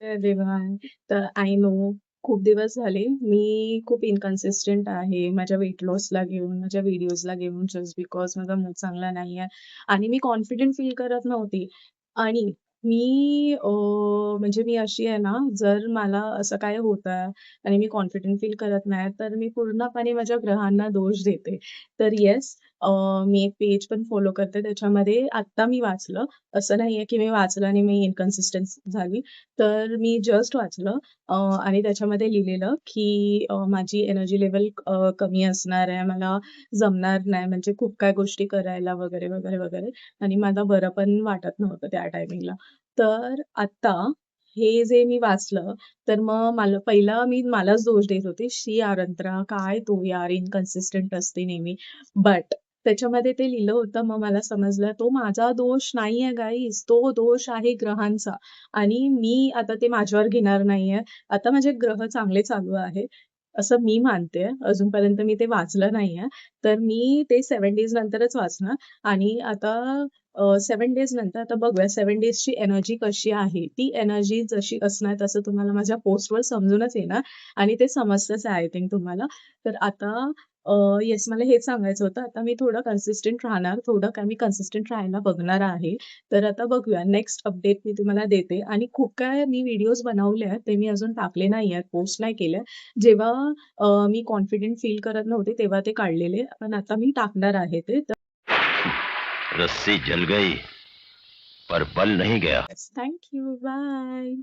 Everyone. तर I know खूप दिवस झाले मी खूप इन्कन्सिस्टंट आहे माझ्या वेट लॉसला घेऊन, माझ्या व्हिडिओजला घेऊन जस्ट बिकॉज माझा मूड चांगला नाहीये आणि मी कॉन्फिडंट फील करत नव्हती. आणि मी म्हणजे मी अशी आहे ना, जर मला असं काय होतंय आणि मी कॉन्फिडंट फील करत नाही, तर मी पूर्णपणे माझ्या ग्रहांना दोष देते. तर येस, मी एक पेज पण फॉलो करते. त्याच्यामध्ये आत्ता मी वाचलं, असं नाहीये की मी वाचलं आणि मी इन्कन्सिस्टंट झाली. तर मी जस्ट वाचलं आणि त्याच्यामध्ये लिहिलेलं, की माझी एनर्जी लेव्हल कमी असणार आहे. मला जमणार नाही म्हणजे खूप काही गोष्टी करायला वगैरे, वगैरे, वगैरे आणि मला बरं पण वाटत नव्हतं त्या टायमिंगला. तर आत्ता हे जे मी वाचलं, तर मग मला पहिला मी मलाच दोष देत होते, "शी अरंत्रा, काय तू यार इन्कन्सिस्टंट असते नेहमी." बट त्याच्यामध्ये ते लिहिलं होतं, मग मला समजलं तो माझा दोष नाहीये गाईज, तो दोष आहे ग्रहांचा. आणि मी आता ते माझ्यावर घेणार नाहीये. आता माझे ग्रह चांगले चालू आहे, असं मी मानते. अजूनपर्यंत मी ते वाचलं नाहीये. तर मी ते 7 डेज नंतरच वाचणार आणि आता 7 डेज नंतर आता बघूया 7 डेजची एनर्जी कशी आहे. ती एनर्जी जशी असणार तसं तुम्हाला माझ्या पोस्टवर समजूनच येणार आणि ते समजतंच आहे आय थिंक तुम्हाला. तर आता येस मला हेच सांगायचं होतं. आता मी थोडं कन्सिस्टंट राहणार, थोडं काय मी कन्सिस्टंट राहायला बघणार आहे. तर आता बघूया नेक्स्ट अपडेट मी तुम्हाला देते आणि खूप काय मी व्हिडिओज बनवले आहेत, ते मी अजून टाकले नाही आहेत, पोस्ट नाही केल्या. जेव्हा मी कॉन्फिडंट फील करत नव्हते, तेव्हा ते काढलेले. पण आता मी टाकणार आहे ते. तर रस्सी जल गई पर बल नहीं गया. Thank you. बाय.